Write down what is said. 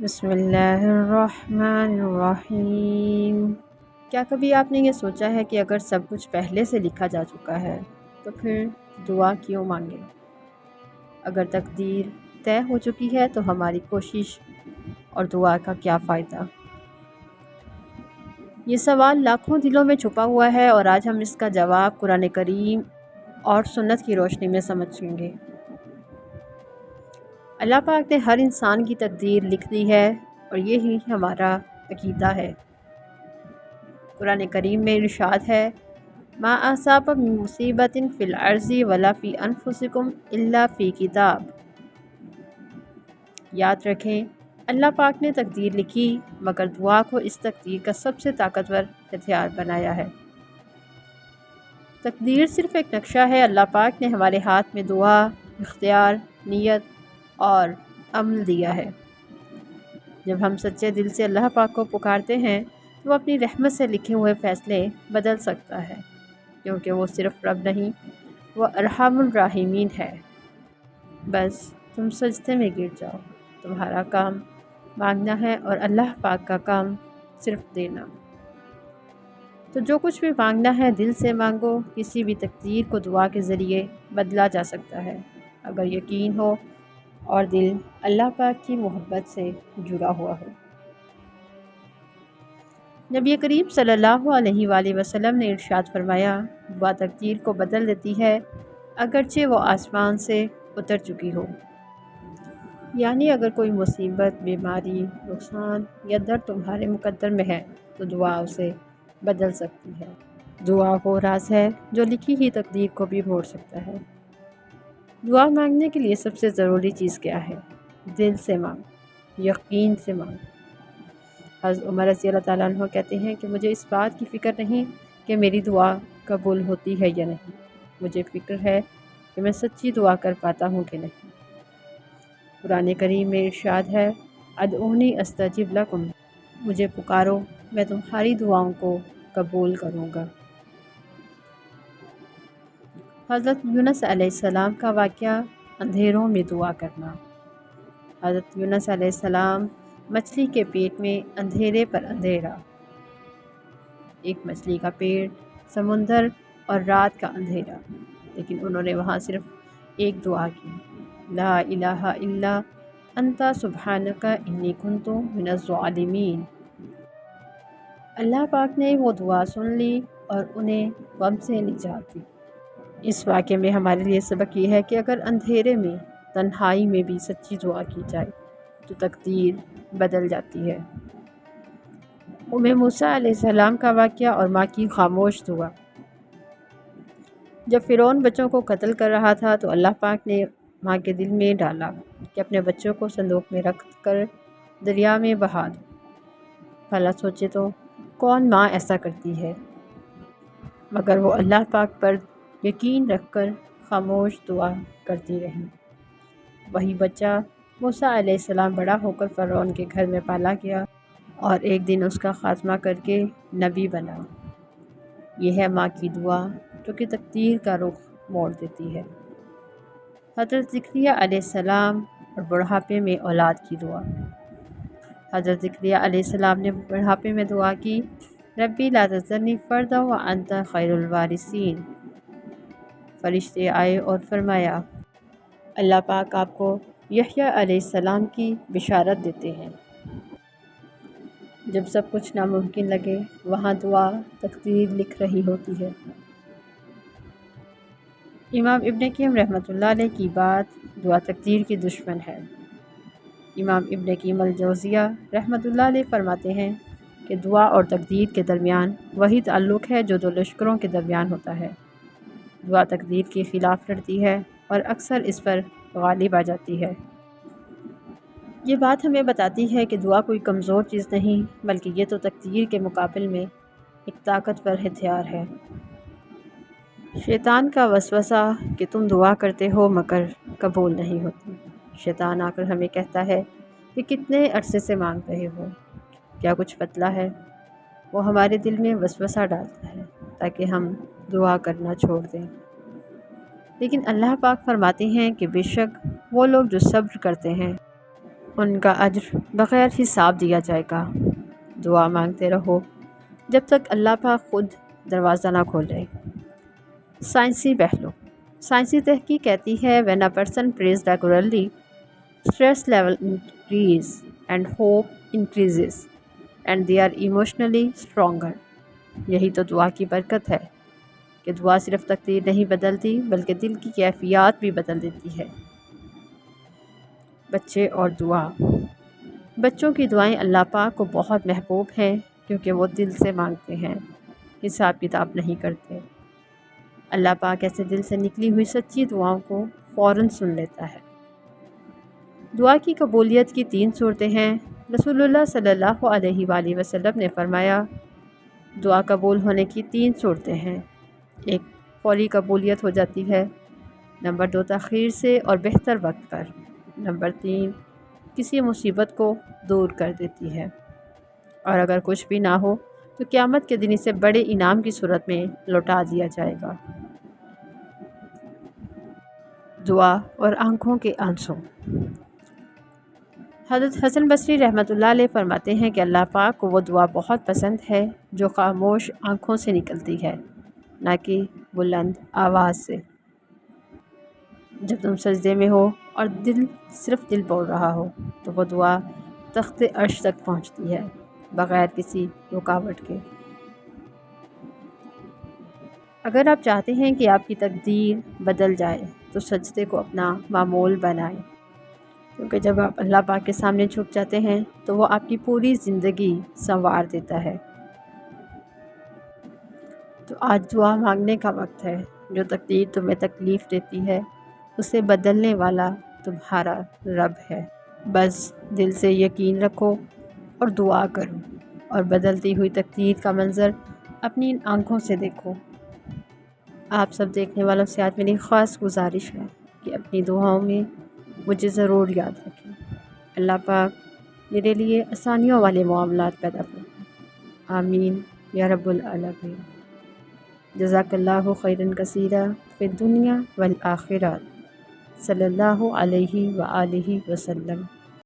بسم اللہ الرحمن الرحیم۔ کیا کبھی آپ نے یہ سوچا ہے کہ اگر سب کچھ پہلے سے لکھا جا چکا ہے تو پھر دعا کیوں مانگیں؟ اگر تقدیر طے ہو چکی ہے تو ہماری کوشش اور دعا کا کیا فائدہ؟ یہ سوال لاکھوں دلوں میں چھپا ہوا ہے اور آج ہم اس کا جواب قرآن کریم اور سنت کی روشنی میں سمجھیں گے۔ اللہ پاک نے ہر انسان کی تقدیر لکھ دی ہے اور یہی ہمارا عقیدہ ہے۔ قرآن کریم میں ارشاد ہے ما اصاب من مصیبت فی الارض ولا فی انفسکم الا فی کتاب۔ یاد رکھیں اللہ پاک نے تقدیر لکھی مگر دعا کو اس تقدیر کا سب سے طاقتور ہتھیار بنایا ہے۔ تقدیر صرف ایک نقشہ ہے، اللہ پاک نے ہمارے ہاتھ میں دعا، اختیار، نیت اور عمل دیا ہے۔ جب ہم سچے دل سے اللہ پاک کو پکارتے ہیں تو وہ اپنی رحمت سے لکھے ہوئے فیصلے بدل سکتا ہے، کیونکہ وہ صرف رب نہیں، وہ ارحم الراحمین ہے۔ بس تم سجدے میں گر جاؤ، تمہارا کام مانگنا ہے اور اللہ پاک کا کام صرف دینا۔ تو جو کچھ بھی مانگنا ہے دل سے مانگو، کسی بھی تقدیر کو دعا کے ذریعے بدلا جا سکتا ہے، اگر یقین ہو اور دل اللہ پاک کی محبت سے جڑا ہوا ہو۔ نبی کریم صلی اللہ علیہ وآلہ وسلم نے ارشاد فرمایا دعا تقدیر کو بدل دیتی ہے اگرچہ وہ آسمان سے اتر چکی ہو۔ یعنی اگر کوئی مصیبت، بیماری، نقصان یا درد تمہارے مقدر میں ہے تو دعا اسے بدل سکتی ہے۔ دعا وہ راز ہے جو لکھی ہی تقدیر کو بھی موڑ سکتا ہے۔ دعا مانگنے کے لیے سب سے ضروری چیز کیا ہے؟ دل سے مانگ، یقین سے مانگ۔ حضرت عمر رضی اللہ تعالیٰ عنہ کہتے ہیں کہ مجھے اس بات کی فکر نہیں کہ میری دعا قبول ہوتی ہے یا نہیں، مجھے فکر ہے کہ میں سچی دعا کر پاتا ہوں کہ نہیں۔ قرآن کریم میں ارشاد ہے ادعونی استجب لکم، مجھے پکارو میں تمہاری دعاؤں کو قبول کروں گا۔ حضرت یونس علیہ السلام کا واقعہ اندھیروں میں دعا کرنا۔ حضرت یونس علیہ السلام مچھلی کے پیٹ میں اندھیرے پر اندھیرا، ایک مچھلی کا پیٹ، سمندر اور رات کا اندھیرا، لیکن انہوں نے وہاں صرف ایک دعا کی، لا الہ الا انت سبحانک انی کنت من الظالمین۔ اللہ پاک نے وہ دعا سن لی اور انہیں غم سے نجات دی۔ اس واقعے میں ہمارے لیے سبق یہ ہے کہ اگر اندھیرے میں، تنہائی میں بھی سچی دعا کی جائے تو تقدیر بدل جاتی ہے۔ موسیٰ علیہ السلام کا واقعہ اور ماں کی خاموش دعا۔ جب فرعون بچوں کو قتل کر رہا تھا تو اللہ پاک نے ماں کے دل میں ڈالا کہ اپنے بچوں کو صندوق میں رکھ کر دریا میں بہا دو۔ بھلا سوچے تو کون ماں ایسا کرتی ہے؟ مگر وہ اللہ پاک پر یقین رکھ کر خاموش دعا کرتی رہی۔ وہی بچہ موسیٰ علیہ السلام بڑا ہو کر فرعون کے گھر میں پالا گیا اور ایک دن اس کا خاتمہ کر کے نبی بنا۔ یہ ہے ماں کی دعا جو کہ تقدیر کا رخ موڑ دیتی ہے۔ حضرت زکریا علیہ السلام اور بڑھاپے میں اولاد کی دعا۔ حضرت زکریا علیہ السلام نے بڑھاپے میں دعا کی ربی لا تذرنی فردا وانت خیر الوارثین۔ فرشتے آئے اور فرمایا اللہ پاک آپ کو یحییٰ علیہ السلام کی بشارت دیتے ہیں۔ جب سب کچھ ناممکن لگے وہاں دعا تقدیر لکھ رہی ہوتی ہے۔ امام ابن قیم رحمۃ اللہ علیہ کی بات دعا تقدیر کی دشمن ہے۔ امام ابن قیم الجوزیہ رحمۃ اللہ علیہ فرماتے ہیں کہ دعا اور تقدیر کے درمیان وہی تعلق ہے جو دو لشکروں کے درمیان ہوتا ہے۔ دعا تقدیر کے خلاف لڑتی ہے اور اکثر اس پر غالب آ جاتی ہے۔ یہ بات ہمیں بتاتی ہے کہ دعا کوئی کمزور چیز نہیں بلکہ یہ تو تقدیر کے مقابل میں ایک طاقتور ہتھیار ہے۔ شیطان کا وسوسہ کہ تم دعا کرتے ہو مگر قبول نہیں ہوتی۔ شیطان آ کر ہمیں کہتا ہے کہ کتنے عرصے سے مانگ رہے ہو، کیا کچھ بدلا ہے؟ وہ ہمارے دل میں وسوسہ ڈالتا ہے تاکہ ہم دعا کرنا چھوڑ دیں۔ لیکن اللہ پاک فرماتے ہیں کہ بے شک وہ لوگ جو صبر کرتے ہیں ان کا اجر بغیر حساب دیا جائے گا۔ دعا مانگتے رہو جب تک اللہ پاک خود دروازہ نہ کھولے۔ سائنسی پہلو۔ سائنسی تحقیق کہتی ہے when a person prays regularly, stress level increase and hope increases and they are emotionally stronger۔ یہی تو دعا کی برکت ہے کہ دعا صرف تقدیر نہیں بدلتی بلکہ دل کی کیفیات بھی بدل دیتی ہے۔ بچے اور دعا۔ بچوں کی دعائیں اللہ پاک کو بہت محبوب ہیں کیونکہ وہ دل سے مانگتے ہیں، حساب کتاب نہیں کرتے۔ اللہ پاک ایسے دل سے نکلی ہوئی سچی دعاؤں کو فوراً سن لیتا ہے۔ دعا کی قبولیت کی 3 صورتیں ہیں۔ رسول اللہ صلی اللہ علیہ وآلہ وسلم نے فرمایا، دعا قبول ہونے کی 3 صورتیں ہیں۔ 1 فوری قبولیت ہو جاتی ہے، نمبر 2 تاخیر سے اور بہتر وقت پر، نمبر 3 کسی مصیبت کو دور کر دیتی ہے، اور اگر کچھ بھی نہ ہو تو قیامت کے دن اسے بڑے انعام کی صورت میں لوٹا دیا جائے گا۔ دعا اور آنکھوں کے آنسوں۔ حضرت حسن بصری رحمۃ اللہ علیہ فرماتے ہیں کہ اللہ پاک کو وہ دعا بہت پسند ہے جو خاموش آنکھوں سے نکلتی ہے، نہ کہ بلند آواز سے۔ جب تم سجدے میں ہو اور صرف دل بول رہا ہو تو وہ دعا تخت عرش تک پہنچتی ہے بغیر کسی رکاوٹ کے۔ اگر آپ چاہتے ہیں کہ آپ کی تقدیر بدل جائے تو سجدے کو اپنا معمول بنائیں، کیونکہ جب آپ اللہ پاک کے سامنے جھک جاتے ہیں تو وہ آپ کی پوری زندگی سنوار دیتا ہے۔ تو آج دعا مانگنے کا وقت ہے۔ جو تقدیر تمہیں تکلیف دیتی ہے اسے بدلنے والا تمہارا رب ہے۔ بس دل سے یقین رکھو اور دعا کرو، اور بدلتی ہوئی تقدیر کا منظر اپنی آنکھوں سے دیکھو۔ آپ سب دیکھنے والوں سے آج میری خاص گزارش ہے کہ اپنی دعاؤں میں مجھے ضرور یاد رکھیں۔ اللہ پاک میرے لیے آسانیوں والے معاملات پیدا کریں۔ آمین یا رب العالمین۔ جزاک اللہ خیرا کثیرا فی الدنیا والآخرہ۔ صلی اللہ علیہ وآلہ وسلم۔